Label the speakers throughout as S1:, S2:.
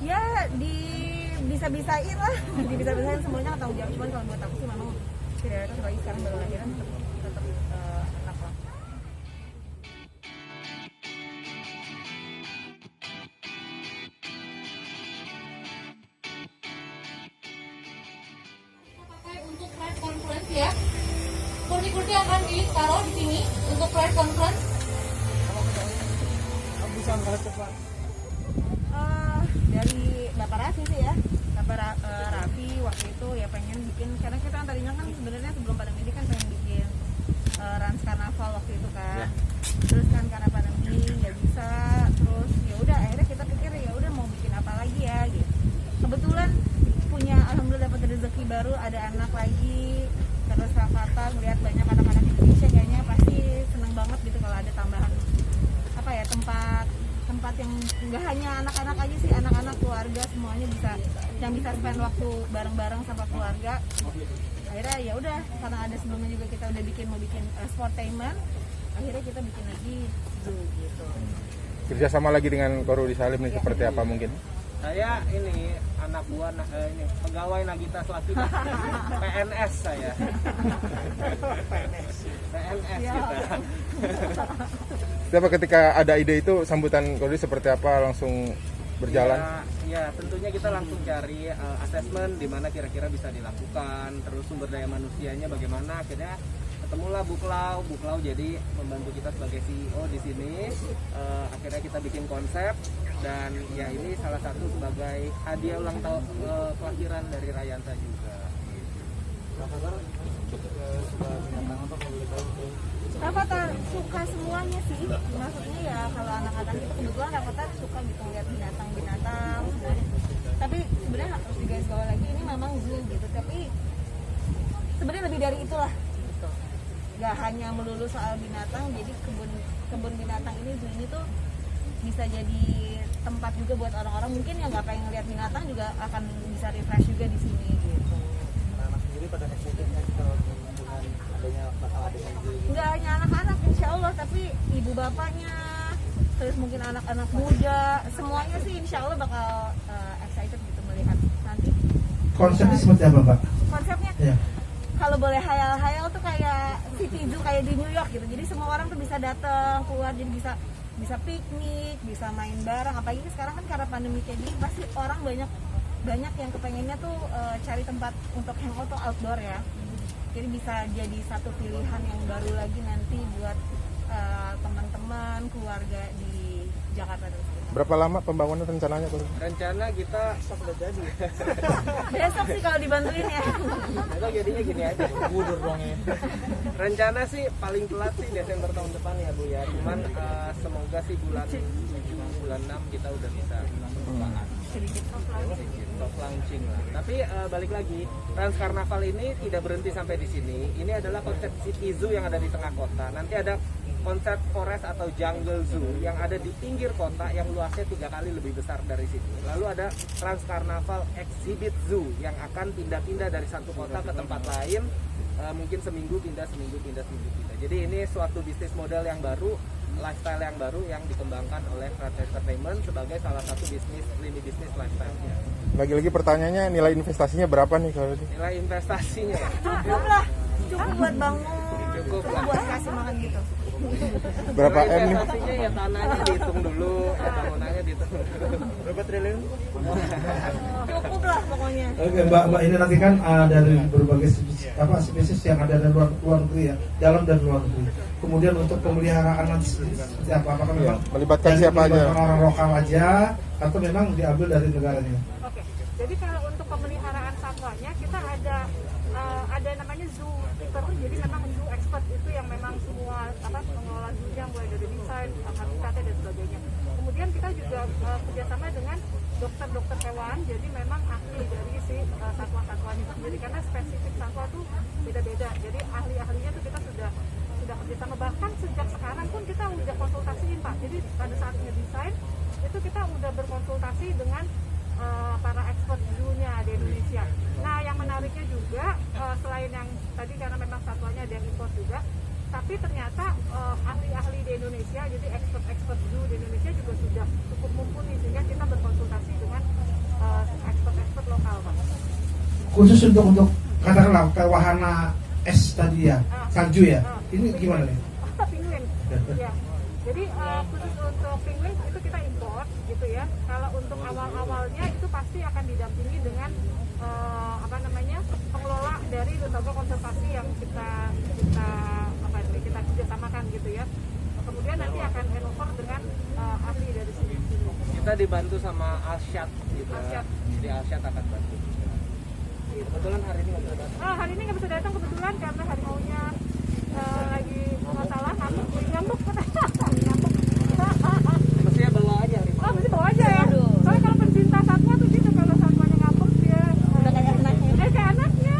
S1: Ya bisa-bisain lah, bisa-bisain semuanya nggak tanggung jawab. Cuman kalau buat aku sih memang prioritas lagi sekarang baru lahiran tetap anak lah.
S2: Pakai untuk press conference ya. Kursi-kursi akan ditaruh di sini untuk press conference.
S3: Bisa nggak cepat?
S1: Dari Bapak Raffi sih ya, Bapak Raffi waktu itu ya pengen bikin, karena kita kan tadinya kan sebenarnya sebelum pandemi ini kan pengen bikin Rans Karnaval waktu itu kan, terus kan karena pandemi nggak bisa, terus ya udah akhirnya kita pikir ya udah mau bikin apa lagi ya gitu. Kebetulan punya, alhamdulillah dapat rezeki baru, ada anak lagi, terus Rafathar melihat banyak anak-anak Indonesia kayaknya pasti seneng banget gitu kalau ada tambahan apa ya, tempat yang nggak hanya anak-anak aja sih, anak-anak, keluarga semuanya bisa, yang bisa spend waktu bareng-bareng sama keluarga. Akhirnya ya udah, karena ada sebelumnya juga kita udah mau bikin sportainment, akhirnya kita bikin lagi zoo gitu.
S4: Kerjasama lagi dengan Korudi Salim nih seperti apa mungkin?
S3: Saya ini anak buah ini pegawai Nagita Slavina. PNS saya. PNS
S1: Ya.
S3: kita.
S4: Siapa ketika ada ide itu sambutan Korudi seperti apa, langsung berjalan?
S3: Ya, tentunya kita langsung cari asesmen di mana kira-kira bisa dilakukan, terus sumber daya manusianya bagaimana. Akhirnya ketemulah Buklau jadi membantu kita sebagai CEO di sini. Akhirnya kita bikin konsep, dan ya ini salah satu sebagai hadiah ulang tahun kelahiran dari Rayanta juga.
S1: Rafathar suka semuanya sih, maksudnya ya kalau anak-anak itu kebetulan Rafathar suka gitu lihat binatang-binatang. Tapi sebenarnya harus digarisbawahi lagi, ini memang zoo gitu, tapi sebenarnya lebih dari itulah. Gak hanya melulu soal binatang, jadi kebun binatang ini, zoo ini tuh bisa jadi tempat juga buat orang-orang mungkin yang nggak pengen ngeliat binatang juga akan bisa refresh juga di sini gitu.
S3: Anak sendiri pada excited dengan adanya bakal adanya zoo.
S1: Nggak hanya anak-anak insya Allah, tapi ibu bapaknya, terus mungkin anak-anak muda, semuanya sih insya Allah bakal excited gitu melihat nanti.
S5: Konsepnya seperti apa, Mbak?
S1: Konsepnya
S5: Ya.
S1: kalau boleh hayal-hayal tuh kayak city zoo kayak di New York gitu, jadi semua orang tuh bisa datang keluar, jadi bisa piknik, bisa main bareng. Apalagi sekarang kan karena pandemi kayak gini, pasti orang banyak yang kepengennya tuh cari tempat untuk hangout tuh outdoor ya. Jadi bisa jadi satu pilihan yang baru lagi nanti buat teman-teman, keluarga di Jakarta dan sekitar.
S4: Berapa lama pembangunan rencananya, Korudi?
S3: Rencana kita sudah jadi.
S1: Besok sih kalau dibantuin ya.
S3: Besok jadinya gini aja. Budur dong ya. Rencana sih paling telat sih Desember tahun depan ya Bu ya. Cuman semoga sih bulan 7, bulan 6 kita udah bisa
S1: Sedikit
S3: soft launching lah. Tapi balik lagi, Rans Karnaval ini tidak berhenti sampai di sini. Ini adalah konsep City Zoo yang ada di tengah kota. Nanti ada konsep forest atau jungle zoo yang ada di pinggir kota yang luasnya 3 kali lebih besar dari sini. Lalu ada Rans Karnaval Exhibit Zoo yang akan pindah-pindah dari satu kota ke tempat lain, mungkin seminggu pindah. Jadi ini suatu bisnis model yang baru, lifestyle yang baru yang dikembangkan oleh Rans Entertainment sebagai salah satu lini bisnis lifestyle-nya.
S4: Lagi-lagi pertanyaannya, nilai investasinya berapa nih, Korudi?
S3: Nilai investasinya
S1: cukup lah, cukup buat bangun,
S3: Cukup lah.
S1: buat kasih makan gitu.
S4: Berapa M nih?
S3: Investasinya ya tanahnya dihitung dulu, ya bangunannya dihitung dulu. Berapa triliun?
S1: Cukup lah pokoknya.
S5: Oke, Mbak ini nanti kan dari berbagai spesies yang ada dari luar negeri ya, dalam dan luar negeri. Kemudian untuk pemeliharaan nanti seperti apa? Apakah memang
S4: Melibatkan siapa aja?
S5: melibatkan orang lokal aja atau memang diambil dari negaranya?
S6: Oke, jadi kalau untuk pemeliharaan satwanya kita ada namanya zoo keeper, jadi memang zoo expert itu yang memang semua pengelola zoo-nya mulai dari desain, habitatnya dan sebagainya. Kemudian kita juga kerjasama dengan dokter hewan, jadi memang ahli dari si satwa-satwanya itu sendiri, karena spesifik satwa tuh beda-beda. Jadi ahli-ahlinya tuh kita sudah kerjasama, bahkan sejak sekarang pun kita udah konsultasiin Pak. Jadi pada saat ngedesain itu kita udah berkonsultasi dengan para expert zoo-nya di Indonesia. Nah, yang menariknya juga selain yang tadi karena memang satwanya ada yang import juga, tapi ternyata ahli-ahli di Indonesia, jadi expert zoo di Indonesia juga sudah cukup mumpuni, sehingga kita berkonsultasi dengan
S5: khusus untuk katakanlah kayak wahana es tadi ya, salju ya. Ini gimana nih?
S6: Penguin. Ya. Jadi khusus untuk penguin itu kita import gitu ya. Kalau untuk awal-awalnya itu pasti akan didampingi dengan pengelola dari lembaga konservasi yang kita kerjasamakan gitu ya. Kemudian nanti akan handover dengan ahli dari sini.
S3: Kita dibantu sama Alsyad gitu.
S6: Alsyad.
S3: Jadi Alsyad akan bantu. Kebetulan hari ini nggak bisa datang.
S6: Hari ini nggak bisa datang kebetulan karena harimaunya lagi masalah ngamuk.
S3: Mestinya bawa aja harimau.
S6: Mesti bawa aja ya. Soalnya kalau pencinta satwa tuh gitu, kalau satwanya ngamuk dia
S1: Udah kayak anaknya.
S6: kayak anaknya.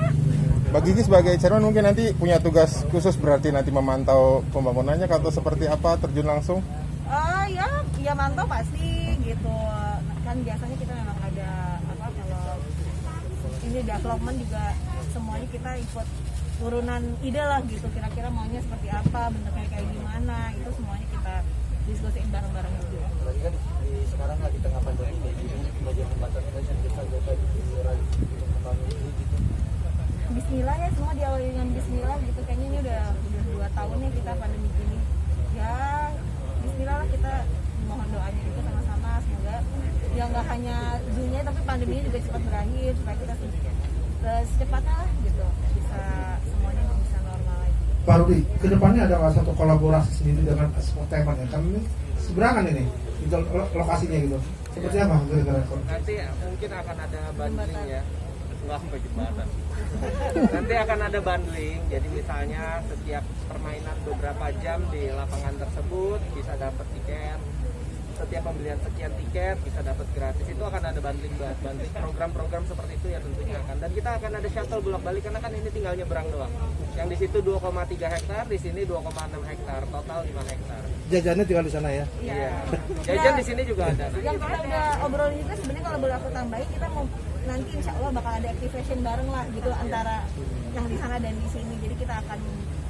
S4: Mbak Gigi sebagai chairman mungkin nanti punya tugas khusus berarti nanti memantau pembangunannya atau seperti apa, terjun langsung?
S1: Ya mantau pasti gitu. Kan biasanya kita memang ada kalau ini development juga semuanya kita ikut turunan ide lah gitu. Kira-kira maunya seperti apa, bentuknya kayak gimana, itu semuanya kita diskusiin bareng-bareng gitu.
S7: Lagi kan sekarang lagi tengah pandemi ini bagian pembatas yang kita jaga di luar untuk membangun ini gitu.
S1: Bismillah ya, semua diawali dengan Bismillah gitu. Kayaknya ini udah 2 tahun nih kita pandemi gini. Ya Bismillah lah, kita mohon doanya itu sama-sama, semoga ya nggak hanya zoo-nya tapi pandeminya juga cepat berakhir supaya kita secepatnya lah gitu bisa semuanya bisa normal lagi.
S5: Pak Rudi, kedepannya ada satu kolaborasi sendiri dengan Sporteman ya, kan ini seberangan ini itu lokasinya gitu. Seperti apa kira-kira?
S3: Nanti mungkin akan ada bundling ya. Nggak sampai jembatan. Nanti akan ada bundling, jadi misalnya setiap permainan beberapa jam di lapangan tersebut bisa dapat tiket. Setiap pembelian sekian tiket bisa dapat gratis. Itu akan ada bundling program-program seperti itu ya tentunya akan. Dan kita akan ada shuttle bolak-balik karena kan ini tinggal nyebrang doang. Yang di situ 2,3 hektar, di sini 2,6 hektar, total 5 hektar.
S5: Jajannya tinggal di sana ya.
S3: Iya. Jajan di sini juga ada.
S1: Yang kita udah obrolin juga sebenarnya kalau boleh aku tambahin, kita mau nanti insya Allah bakal ada activation bareng lah gitu antara yang di sana dan di sini. Jadi kita akan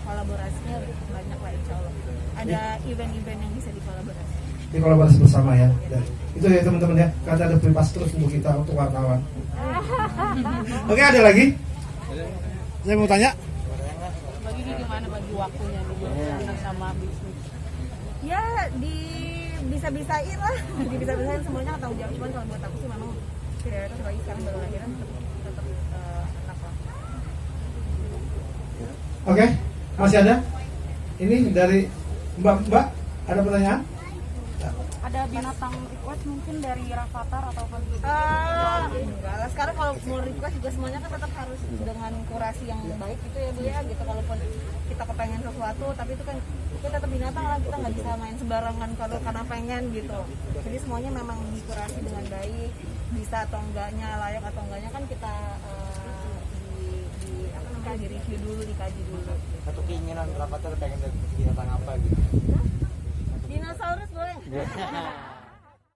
S1: kolaborasinya banyak lah insya Allah. Ada event-event yang bisa dikolaborasi.
S5: Di kolaborasi bersama ya. Dan itu ya teman-teman ya, karena ada bebas terus untuk kita untuk wartawan. Oke, ada lagi? Saya mau tanya.
S2: Bagi gimana bagi waktunya di sama bisnis?
S1: Ya bisa-bisain lah, bisa-bisain semuanya tanggung jawab. Cuman kalau buat aku sih memang prioritas bagi sekarang baru lahiran tetap anak lah.
S5: Oke, masih ada? Ini dari Mbak, ada pertanyaan?
S6: Ada binatang request mungkin dari Rafathar atau apa gitu?
S1: Enggak lah, sekarang kalau mau request juga semuanya kan tetap harus dengan kurasi yang baik gitu ya Bu ya gitu. Kalaupun kita kepengen sesuatu tapi itu kan kita tetap binatang lah, kita nggak bisa main sembarangan kalau karena pengen gitu. Jadi semuanya memang dikurasi dengan baik, bisa atau enggaknya, layak atau enggaknya kan kita di review dulu, dikaji dulu.
S7: Satu keinginan Rafathar pengen binatang apa gitu?
S1: Dinosaurus boleh?